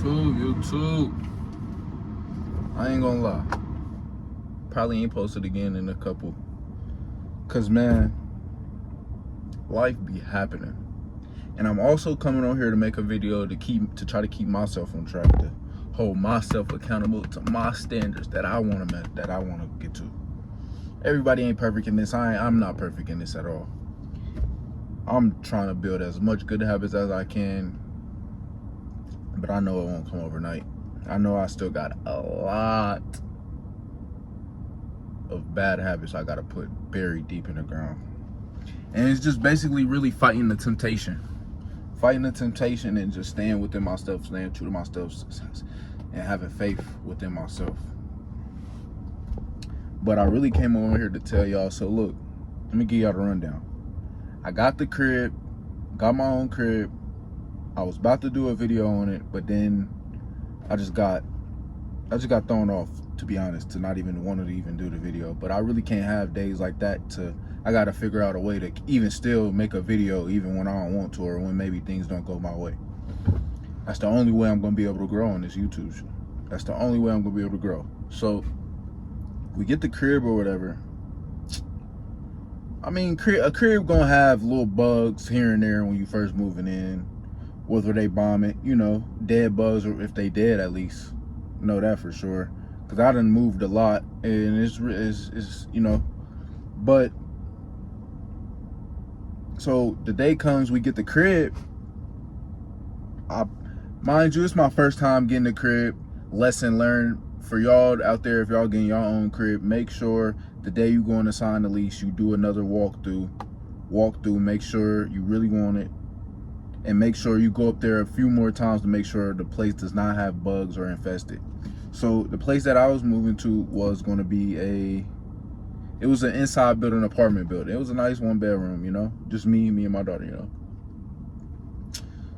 YouTube. I ain't gonna lie. Probably ain't posted again in a couple. Cause man, life be happening. And I'm also coming on here to make a video to try to keep myself on track, to hold myself accountable to my standards that I wanna get to. Everybody ain't perfect in this. I'm not perfect in this at all. I'm trying to build as much good habits as I can, but I know it won't come overnight. I know I still got a lot of bad habits I gotta put buried deep in the ground. And it's just basically really fighting the temptation. Fighting the temptation and just staying within myself, staying true to myself, and having faith within myself. But I really came over here to tell y'all, so look, let me give y'all the rundown. I got the crib, got my own crib. I was about to do a video on it, but then I just got thrown off, to be honest, to not even want to even do the video. But I really can't have days like that. I gotta figure out a way to even still make a video even when I don't want to, or when maybe things don't go my way. That's the only way I'm gonna be able to grow on this YouTube show. That's the only way I'm gonna be able to grow. So we get the crib or whatever. I mean, a crib gonna have little bugs here and there when you first moving in, whether they bomb it, you know, dead bugs, or if they dead at least, know that for sure. Cause I done moved a lot, and it's you know, but so the day comes, we get the crib. Mind you, it's my first time getting the crib. Lesson learned for y'all out there, if y'all getting your own crib, make sure the day you going to sign the lease, you do another walkthrough, make sure you really want it, and make sure you go up there a few more times to make sure the place does not have bugs or infested. So the place that I was moving to was going to be it was an inside building, apartment building. It was a nice 1-bedroom, you know, just me and my daughter, you know.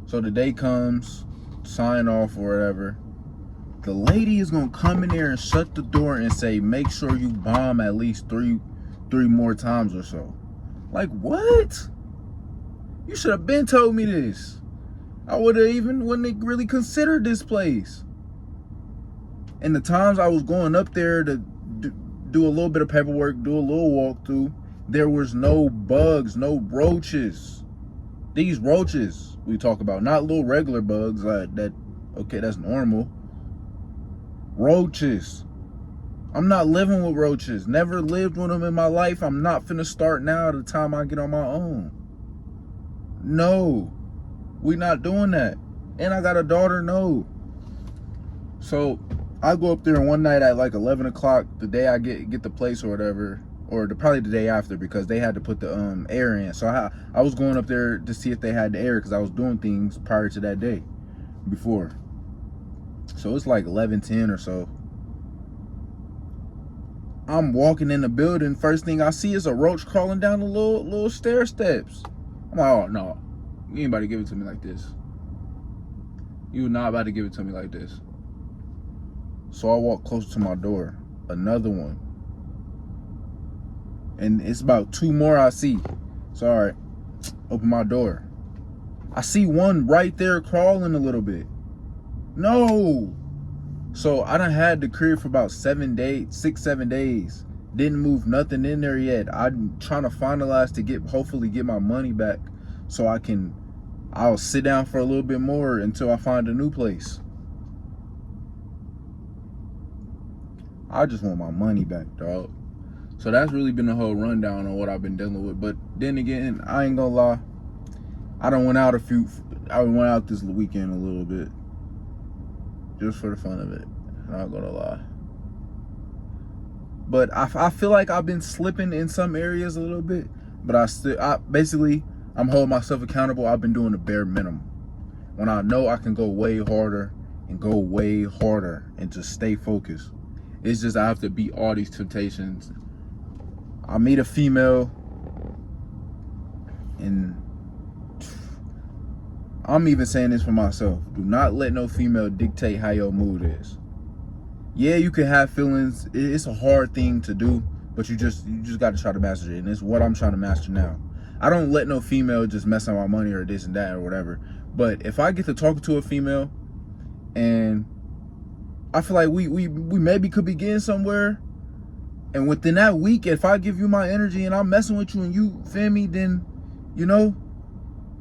So the day comes, sign off or whatever. The lady is gonna come in there and shut the door and say, make sure you bomb at least three more times or so. Like, what? You should have been told me this. I wouldn't really considered this place. And the times I was going up there to do a little bit of paperwork, do a little walkthrough, there was no bugs, no roaches. These roaches we talk about, not little regular bugs okay, that's normal. Roaches. I'm not living with roaches. Never lived with them in my life. I'm not finna start now at the time I get on my own. No, we not doing that. And I got a daughter, no. So I go up there one night at like 11 o'clock, the day I get the place or whatever, or probably the day after, because they had to put the air in. So I was going up there to see if they had the air, because I was doing things prior to that day before. So it's like 11:10 or so. I'm walking in the building. First thing I see is a roach crawling down the little stair steps. I'm like, oh no, you ain't about to give it to me like this. You not about to give it to me like this. So I walk close to my door. Another one. And it's about 2 more I see. So all right, open my door. I see one right there crawling a little bit. No. So I done had the crib for about 7 days, 6-7 days. Didn't move nothing in there yet. I'm trying to finalize to hopefully get my money back, so I'll sit down for a little bit more until I find a new place. I just want my money back, dog. So that's really been the whole rundown on what I've been dealing with. But then again, I ain't gonna lie, I went out this weekend a little bit, just for the fun of it. Not gonna lie. But I feel like I've been slipping in some areas a little bit. But I'm holding myself accountable. I've been doing the bare minimum. When I know I can go way harder and just stay focused. It's just I have to beat all these temptations. I meet a female, and I'm even saying this for myself. Do not let no female dictate how your mood is. Yeah, you can have feelings. It's a hard thing to do, but you just got to try to master it. And it's what I'm trying to master now. I don't let no female just mess up my money or this and that or whatever. But if I get to talking to a female And I feel like we maybe could be getting somewhere. And within that week, if I give you my energy and I'm messing with you and you feel me, then, you know,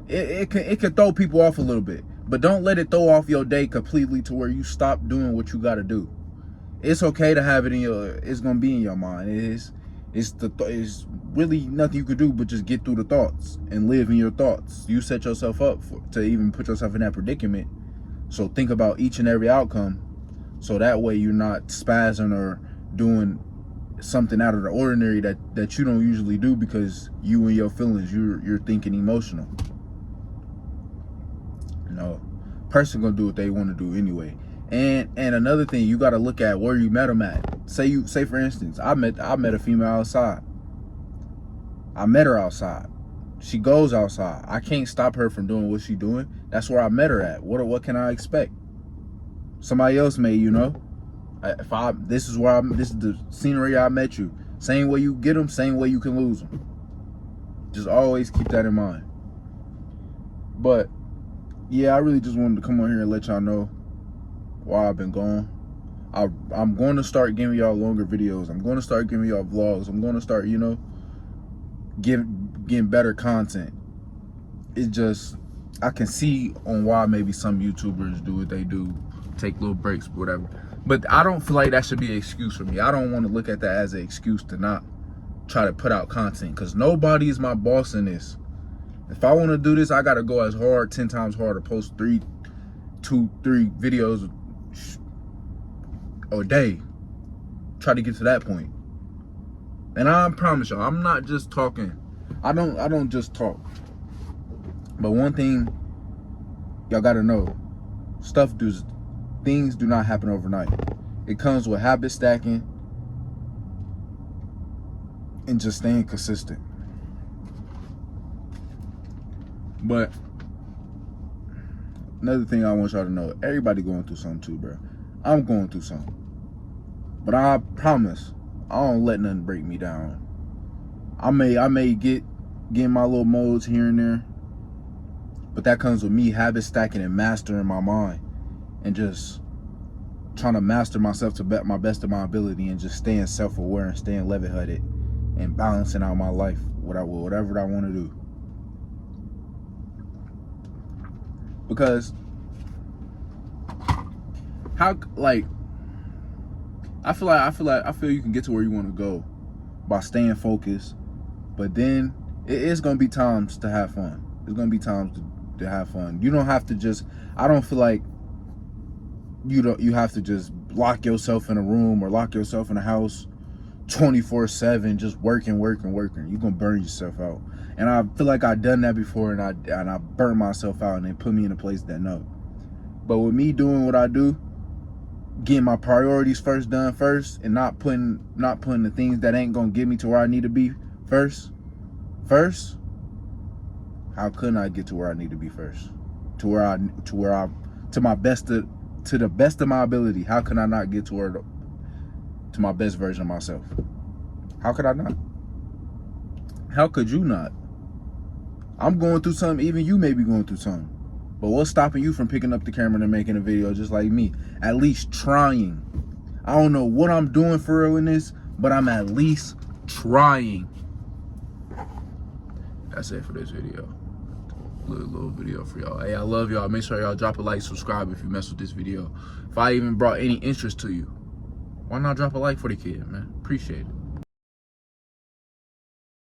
it can throw people off a little bit. But don't let it throw off your day completely to where you stop doing what you got to do. It's okay to have it in your, it's going to be in your mind. It's really nothing you could do but just get through the thoughts and live in your thoughts. You set yourself up to even put yourself in that predicament. So think about each and every outcome. So that way you're not spazzing or doing something out of the ordinary that you don't usually do because you and your feelings, you're thinking emotional. You know, person gonna do what they want to do anyway. And another thing, you got to look at where you met them at. Say for instance, I met a female outside. I met her outside. She goes outside. I can't stop her from doing what she's doing. That's where I met her at. What can I expect? Somebody else may, you know. This is the scenery I met you. Same way you get them, same way you can lose them. Just always keep that in mind. But yeah, I really just wanted to come on here and let y'all know why I've been gone. I'm going to start giving y'all longer videos. I'm going to start giving y'all vlogs. I'm going to start, you know, getting better content. It just, I can see on why maybe some YouTubers do what they do, take little breaks, whatever. But I don't feel like that should be an excuse for me. I don't want to look at that as an excuse to not try to put out content, because nobody is my boss in this. If I want to do this, I got to go as hard, 10 times harder, post 2-3 videos a day. Try to get to that point. And I promise y'all, I'm not just talking. I don't just talk. But one thing y'all got to know, things do not happen overnight. It comes with habit stacking and just staying consistent. But another thing I want y'all to know, everybody going through something too, bro. I'm going through something. But I promise, I don't let nothing break me down. I may get in my little modes here and there, but that comes with me habit stacking and mastering my mind and just trying to master myself to my best of my ability and just staying self-aware and staying level-headed and balancing out my life, whatever I want to do. Because I feel you can get to where you want to go by staying focused, but then it's gonna be times to have fun. There's gonna be times to have fun. You don't have to just, I don't feel like you have to just lock yourself in a room or lock yourself in a house 24/7 just working. You're gonna burn yourself out. And I feel like I've done that before, and I burned myself out, and they put me in a place that no. But with me doing what I do, getting my priorities done first, and not putting the things that ain't gonna get me to where I need to be first, how couldn't I get to where I need to be first? To the best of my ability. How can I not get to my best version of myself? How could I not? How could you not? I'm going through something, even you may be going through something. But what's stopping you from picking up the camera and making a video just like me? At least trying. I don't know what I'm doing for real in this, but I'm at least trying. That's it for this video. Little video for y'all. Hey, I love y'all. Make sure y'all drop a like, subscribe if you mess with this video. If I even brought any interest to you, why not drop a like for the kid, man? Appreciate it.